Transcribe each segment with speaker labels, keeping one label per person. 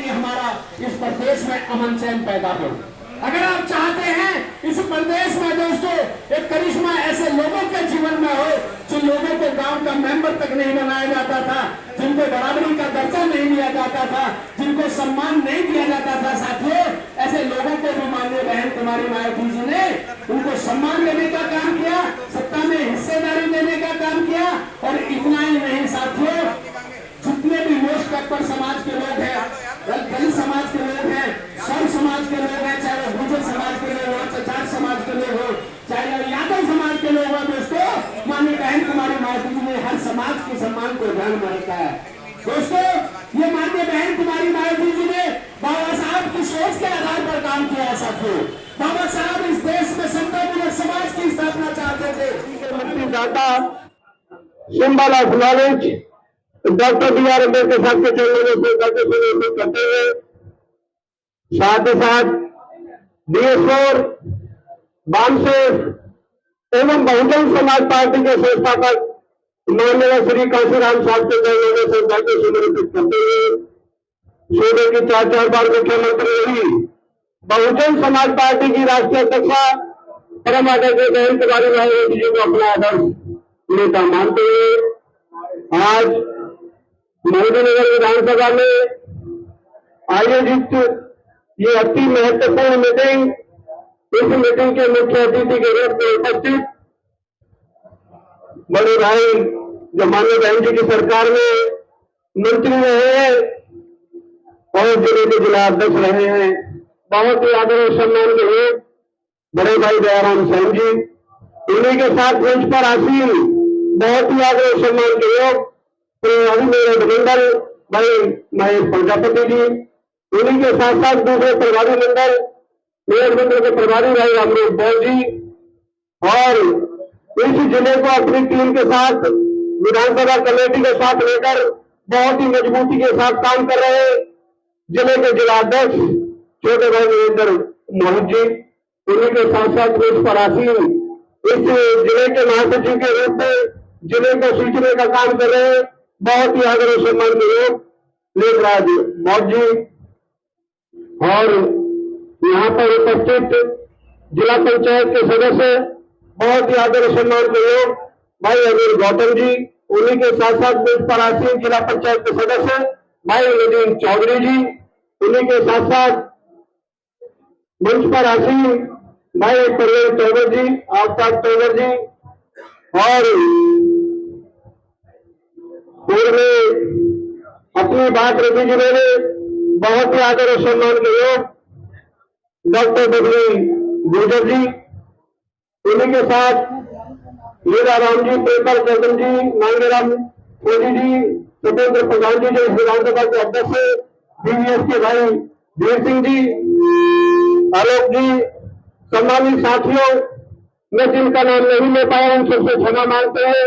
Speaker 1: कि हमारा इस प्रदेश में अमन चैन पैदा हो। अगर आप चाहते हैं इस प्रदेश में दोस्तों एक करिश्मा ऐसे लोगों के जीवन में हो जिन लोगों को गांव का मेंबर तक नहीं बनाया जाता था, जिनको बराबरी का दर्जा नहीं दिया जाता था, जिनको सम्मान नहीं दिया जाता था, साथियों ऐसे लोगों को भी माननीय बहन कुमारी मायावती जी ने उनको सम्मान देने का काम किया, सत्ता में हिस्सेदारी देने का काम किया। और इतना ही नहीं साथियों, जितने भी मोस्ट कट्टर समाज के लोग हैं, दलित समाज के लोग हैं, सर्व समाज के लोग हैं, चाहे वो गुर्जर समाज के लोग हो, चचार समाज के लोग हो, चाहे वो यादव समाज के लोग हो, दोस्तों माननीय बहन कुमारी मायावती जी ने हर समाज के सम्मान को ध्यान में रखा है। दोस्तों ये माननीय बहन कुमारी मायावती जी ने बाबा साहब की सोच के आधार पर काम किया है। साथियों बाबा साहब इस देश में समतामूलक समाज की स्थापना चाहते थे।
Speaker 2: दाता symbol of knowledge doctor B R. Ambedkar साहब के चरणों में करते हुए साथ ही साथ DS4 बामसेफ एवं बहुजन समाज पार्टी के संस्थापक माननीय श्री कांशीराम साहब के चरणों में श्रद्धा को समर्पित करते हुए सूबे की 4 बार मुख्यमंत्री रही बहुजन समाज पार्टी की राष्ट्रीय अध्यक्षा परम आदरणीय बहन कुमारी मायावती जी को अपना आदर्श नेता मानते हुए आज मोदीनगर विधानसभा में आयोजित ये अति महत्वपूर्ण मीटिंग, इस मीटिंग के मुख्य अतिथि के रूप में उपस्थित बड़े भाई जो माननीय बहन जी की सरकार में मंत्री रहे हैं और जिले के जिला अध्यक्ष रहे हैं, बहुत ही आदर और सम्मान के लोग बड़े भाई दयाराम सैन जी, उन्हीं के साथ मंच पर आसीन बहुत ही आदर और सम्मान के लोग मंडल भाई महेश प्रजापति जी, उन्हीं के साथ साथ दूसरे प्रभारी मंडल मेयर मंडल के प्रभारी भाई अमरूप बौल जी, और इस जिले को अपनी टीम के साथ विधानसभा कमेटी के साथ लेकर बहुत ही मजबूती के साथ काम कर रहे जिले के जिला अध्यक्ष छोटे भाई नरेंद्र मोहित जी, उन्हीं के साथ साथ इस पर आसीन इस जिले के महासचिव के रूप में जिले को सींचने का काम कर रहे बहुत ही आदर और सम्मान के लोग लेखराज मौज जी, और यहाँ पर उपस्थित जिला पंचायत के सदस्य बहुत ही आदर और सम्मान के लोग भाई अनिल गौतम जी, उन्हीं के साथ साथ मंच पर आसीन जिला पंचायत के सदस्य भाई नदीम चौधरी जी, उन्हीं के साथ साथ मंच पर आसीन भाई प्रवीण तोमर जी, आफ्ताब तोमर जी, और पूर्व में अपनी बात रखी जिन्होंने बहुत ही आदर और सम्मान के लोग डॉक्टर डब्ल्यू गुर्जर जी, उन्हीं के साथ लीला राम जी, प्रेमपाल चौधरी जी, नांगेराम मोदी जी, सत्येंद्र प्रधान जी जो इस विधानसभा के अध्यक्ष DVS के भाई वीर सिंह जी, आलोक जी, सम्मानित साथियों, मैं जिनका नाम नहीं ले पाया उन सबसे क्षमा मांगते हैं।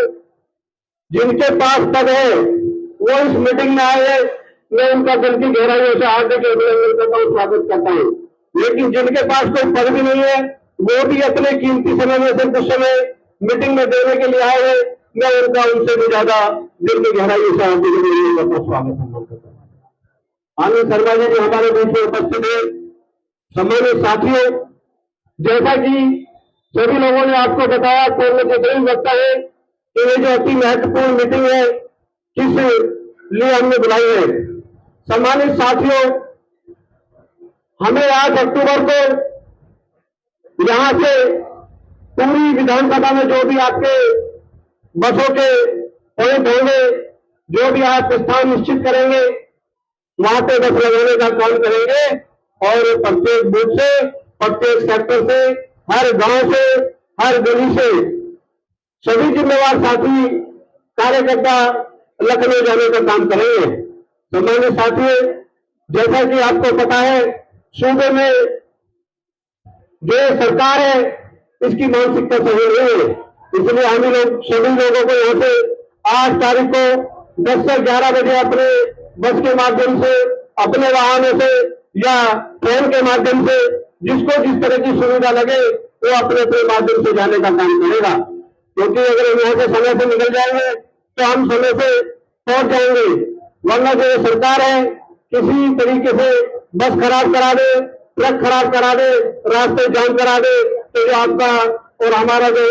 Speaker 2: जिनके पास पद है वो इस मीटिंग में आए, मैं उनका दिल की गहराइयों से हार्दिक अभिनंदन करता हूँ, स्वागत करता हूँ। लेकिन जिनके पास कोई पद भी नहीं है वो भी अपने कीमती समय में से कुछ समय मीटिंग में देने के लिए आए हैं, मैं उनका उनसे भी ज्यादा दिल की गहराइयों से हार्दिक अभिनंदन करता हूँ, स्वागत करता हूँ। आनंद शर्मा जी जो हमारे बीच में उपस्थित है, सम्मानित साथियों, जैसा कि सभी लोगों ने आपको बताया, तो मुझे यही लगता है कि ये जो अति महत्वपूर्ण मीटिंग है किस लिए हमने बुलाई है। सम्मानित साथियों, हमें 8 अक्टूबर को यहां से पूरी विधानसभा में जो भी आपके बसों के पॉइंट होंगे, जो भी आप स्थान निश्चित करेंगे वहां पे बस लगाने का काम करेंगे, और प्रत्येक बूथ से, प्रत्येक सेक्टर से, हर गांव से, हर गली से सभी जिम्मेवार साथी कार्यकर्ता लखनऊ जाने का काम करेंगे। सम्मानित साथियों, जैसा कि आपको पता है सूबे में जो सरकार है इसकी मानसिकता सही नहीं है, इसलिए हम लोग सभी लोगों को यहाँ से 8 तारीख को 10 से 11 बजे अपने बस के माध्यम से, अपने वाहनों से या ट्रेन के माध्यम से जिसको जिस तरह की सुविधा लगे वो अपने अपने माध्यम से जाने का काम करेगा। क्योंकि अगर हम यहाँ से समय से निकल जाएंगे तो हम समय से पहुंच जाएंगे, वरना जो सरकार है किसी तरीके से बस खराब करा दे, ट्रक खराब करा दे, रास्ते जाम करा दे, तो जो आपका और हमारा जो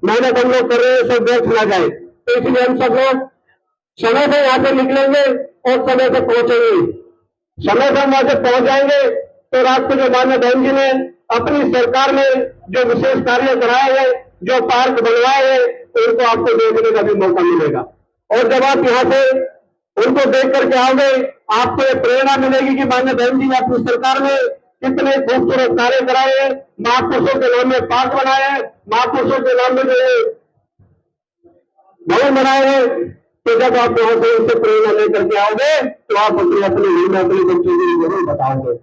Speaker 2: मेहनत हम लोग कर रहे हैं सब व्यर्थ ना जाए। तो इसलिए हम सब लोग समय से यहाँ से निकलेंगे और समय से पहुंचेंगे। समय से हम वहां से पहुंच जाएंगे तो रात को जो माननीय बहन जी ने अपनी सरकार में जो विशेष कार्य कराए हैं, जो पार्क बनवाए हैं, उनको आपको देखने का भी मौका मिलेगा। और जब आप यहाँ से उनको देख करके आओगे, आपको ये प्रेरणा मिलेगी कि माननीय बहन जी ने अपनी सरकार में कितने खूबसूरत कार्य कराए हैं, महापुरुषों के नाम में पार्क बनाए हैं, महापुरुषों के नाम में जो भवन बनाए हैं। तो जब आप यहाँ से उनसे प्रेरणा लेकर के आओगे तो आप अपनी अपनी बच्चों को जरूर बताओगे।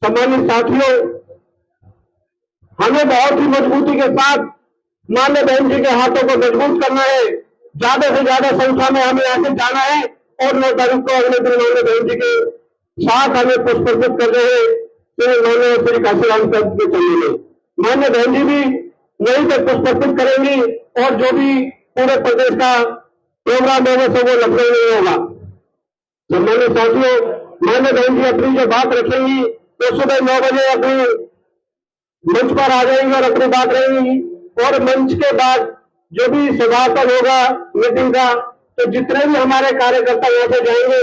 Speaker 2: सम्मानित साथियों, हमें बहुत ही मजबूती के साथ माननीय बहन जी के हाथों को मजबूत करना है। ज्यादा से ज्यादा संख्या में हमें यहाँ से जाना है और 9 तारीख को अगले दिन माननीय बहन जी के साथ हमें पुष्प अर्पित कर रहे हैं माननीय श्री काशीराम के चलेंगे। माननीय बहन जी भी वहीं पर पुष्प अर्पित करेंगी और जो भी पूरे प्रदेश का प्रोग्राम होगा सब वो लखनऊ में होगा। सम्मानित साथियों, माननीय बहन जी अपनी जो बात रखेंगी तो सुबह 9 बजे अपनी मंच पर आ जाएंगे और अपनी बात रहेंगी। और मंच के बाद जो भी समापन होगा मीटिंग का, तो जितने भी हमारे कार्यकर्ता यहाँ से जाएंगे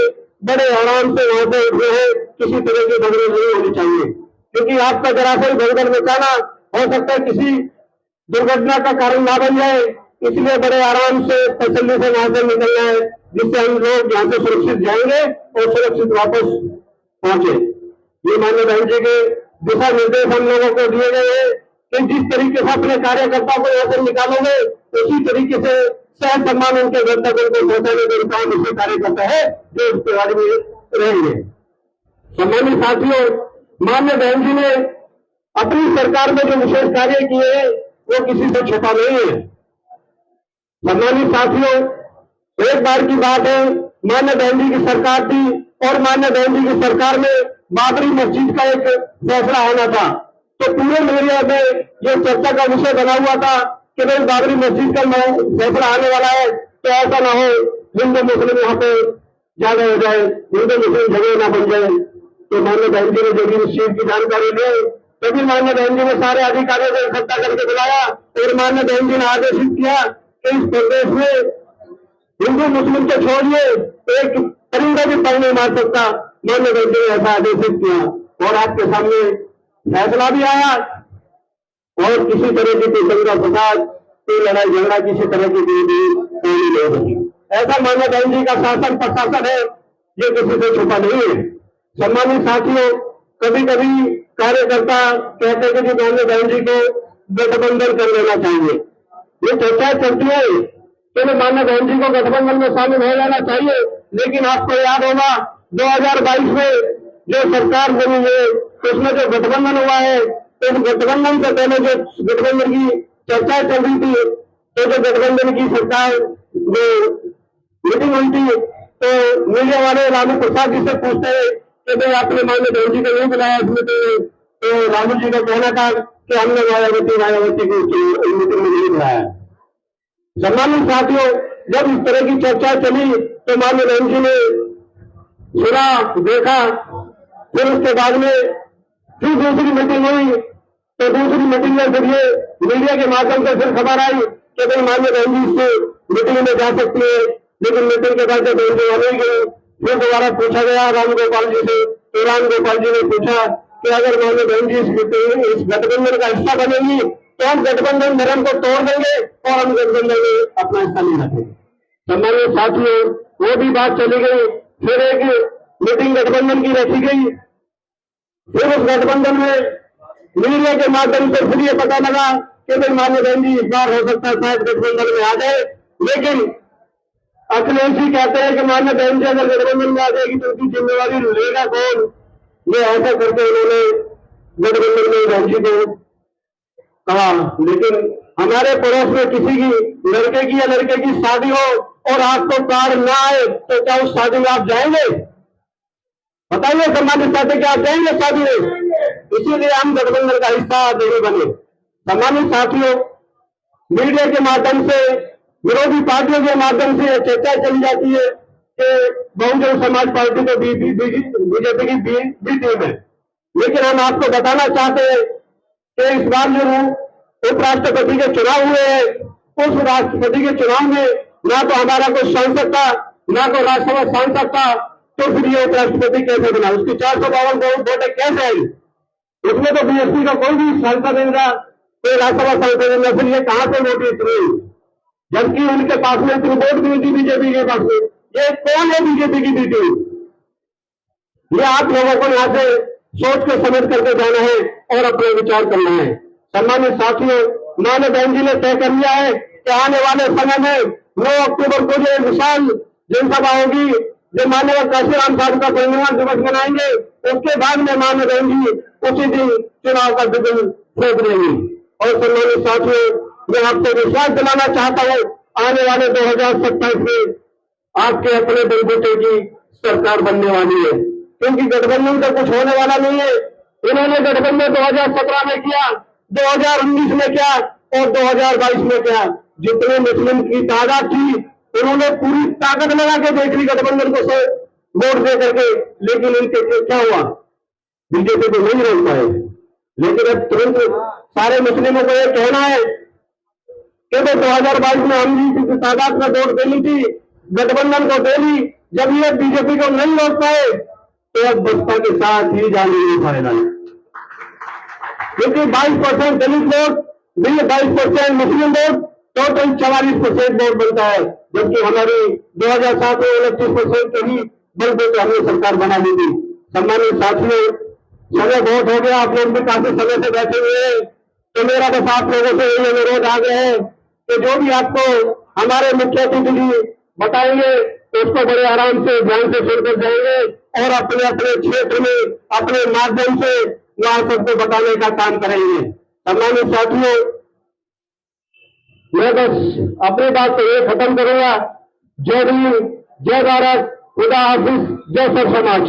Speaker 2: बड़े आराम से वहां से उठे हैं, किसी तरह की भगदड़ नहीं होनी चाहिए। क्योंकि आपका जरा सा भगदड़ मचाना हो सकता है किसी दुर्घटना का कारण ना बन जाए, इसलिए बड़े आराम से तसल्ली से वहां से निकलना है, जिससे हम लोग यहाँ से सुरक्षित जाएंगे और सुरक्षित वापस पहुंचे। ये माननीय बहन जी के दिशा निर्देश हम लोगों को दिए गए हैं कि जिस तरीके से अपने कार्यकर्ता को यहाँ से निकालोगे उसी तरीके से सह सम्मान उनके घर तक उनको पहुंचाने का काम उसी कार्यकर्ता है जो उसके बारे में रहेंगे। सम्मानित साथियों, माननीय बहन जी ने अपनी सरकार में जो विशेष कार्य किए हैं वो किसी से छुपा नहीं है। सम्मानित साथियों, एक बार की बात है, माननीय बहन जी की सरकार थी और माननीय बहन जी की सरकार में बाबरी मस्जिद का एक फैसला होना था। तो पूरे मीडिया में ये चर्चा का विषय बना हुआ था कि भाई बाबरी मस्जिद का फैसला आने वाला है, तो ऐसा ना हो हिंदू मुस्लिम यहाँ पे ज्यादा हो जाए, हिंदू मुस्लिम झगड़े ना बन जाए। तो माननीय बहन जी ने जब इस चीज की जानकारी ली तभी माननीय बहन जी ने सारे अधिकारियों को इकट्ठा करके बुलाया और माननीय बहन जी ने आदेशित किया कि इस प्रदेश में हिंदू मुस्लिम को छोड़िए एक परिंदा भी पर नहीं मार सकता। माननीय बहन जी ने ऐसा आदेशित किया और आपके सामने फैसला भी आया और किसी तरह की कोई दंगा फसाद, कोई लड़ाई झगड़ा किसी तरह की नहीं होगी। ऐसा माननीय बहन जी का शासन प्रशासन है, ये किसी से छुपा नहीं है। सम्मानित साथियों, कभी कभी कार्यकर्ता कहते हैं कि माननीय बहन जी को गठबंधन कर लेना चाहिए। ये चर्चाएं चलती है कि माननीय बहन जी को गठबंधन में शामिल हो जाना चाहिए, लेकिन आपको याद होगा 2022 में जो सरकार बनी है उसमें जो गठबंधन हुआ है, तो गठबंधन से पहले जो गठबंधन की चर्चाएं चल रही थी, तो जो गठबंधन की सरकार जो मीटिंग हुई थी, तो मीडिया वाले लालू प्रसाद जी से पूछते हैं कि भाई आपने माननीय बहन जी को नहीं बुलाया इसमें, तो लालू जी का कहना था कि हमने मायावती को मीटिंग में नहीं बुलाया। सम्मानित साथियों, जब इस तरह की चर्चा चली तो माननीय बहन जी ने सुना देखा, फिर उसके बाद में फिर दूसरी मीटिंग हुई, तो दूसरी मीटिंग में फिर ये मीडिया के माध्यम से फिर खबर आई कि भाई माननीय बहन जी इससे मीटिंग में जा सकती है, लेकिन मीटिंग के बाद जब बहन जी नहीं गई फिर दोबारा पूछा गया राम गोपाल जी से, तो राम गोपाल जी ने पूछा कि अगर माननीय बहन जी इस गठबंधन का हिस्सा बनेगी तो हम गठबंधन धर्म को तोड़ देंगे और हम गठबंधन में अपना हिस्सा नहीं रखेंगे। सम्मानित साथियों, वो भी बात चली गई। फिर एक मीटिंग गठबंधन की रखी गई, फिर उस गठबंधन में मीडिया के माध्यम से फिर ये पता लगा कि भाई माननीय बहन जी इस बार हो सकता है शायद गठबंधन में आ जाए, लेकिन अखिलेश जी कहते हैं कि माननीय बहन जी अगर गठबंधन में आ जाएगी तो उसकी जिम्मेवारी लेगा कौन। ये ऐसा करके उन्होंने गठबंधन में बहन जी को कहा। लेकिन हमारे पड़ोस में किसी की लड़के की या लड़के की शादी हो और आपको कार्ड ना आए तो क्या उस शादी में आप जाएंगे? बताइए सम्मानित साथी, क्या आप जाएंगे शादी में? इसीलिए हम गठबंधन का हिस्सा नहीं बने। सम्मानित साथियों, मीडिया के माध्यम से, विरोधी पार्टियों के माध्यम से चर्चा चली जाती है कि बहुजन समाज पार्टी को बीजेपी की बी टीम है। लेकिन हम आपको बताना चाहते हैं कि इस बार जो उपराष्ट्रपति के चुनाव हुए हैं, उस राष्ट्रपति के चुनाव में ना तो हमारा कोई सांसद था, ना कोई राज्यसभा सांसद था, तो फिर ये उपराष्ट्रपति कैसे बना? उसकी 452 वोटें कैसे आई? उसमें तो बीएसपी का कोई भी सांसद नहीं था, कोई राज्यसभा सांसद नहीं था, फिर ये कहां से वोट इतनी? जबकि उनके पास में इतनी वोट भी थी बीजेपी के पास में। ये कौन है बीजेपी की बी टीम? ये आप लोगों को यहाँ से सोच के समझ करके जाना है और अपने विचार करना है। सम्मानित साथियों, मानव बहन जी ने तय कर लिया है कि आने वाले समय में 9 अक्टूबर को जो विशाल जनसभा होगी, जो माननीय काशीराम साहब का परिनिर्वाण दिवस मनाएंगे, उसके बाद में मानव बहन जी उसी दिन चुनाव का विघ्न फेंक देंगी। और सम्मानित साथियों, मैं आपको विश्वास दिलाना चाहता हूँ, आने वाले 2027 में आपके अपने बलबूते की सरकार बनने वाली है, क्योंकि गठबंधन का कुछ होने वाला नहीं है। इन्होंने गठबंधन 2017 में किया, 2019 में किया और 2022 में किया। जितने मुस्लिम की तादाद थी, उन्होंने पूरी ताकत लगा के देख ली गठबंधन को वोट दे करके, लेकिन इनके क्या हुआ? बीजेपी को नहीं रोक पाए। लेकिन अब तुरंत सारे मुस्लिमों को यह कहना है कि 2022 में हम जी तादाद में वोट देनी थी, गठबंधन को दे दी। जब ये बीजेपी को नहीं रोक पाए तो अब बसपा के साथ ही जाने नहीं पाएगा, क्योंकि 22% दलित वोट, 22% मुस्लिम वोट, टोटल 44% वोट बनता है। जबकि हमारी 2007 में 29% के ही बल पे हमने सरकार बना ली थी। सम्मानित साथियों, समय बहुत हो गया, आप लोग भी काफी समय से बैठे हुए हैं, तो मेरा बस आप लोगों से यही अनुरोध आ गया है कि जो भी आपको हमारे मुख्य अतिथि जी बताएंगे, तो उसको बड़े आराम से ध्यान से सुनकर जाएंगे और अपने अपने क्षेत्र में अपने माध्यम से वहां सबको बताने का काम करेंगे। सम्मानित साथियों, मैं बस अपनी बात को ये खत्म करूंगा। जय भीम, जय भारत, खुदा हाफिज, जय सब समाज।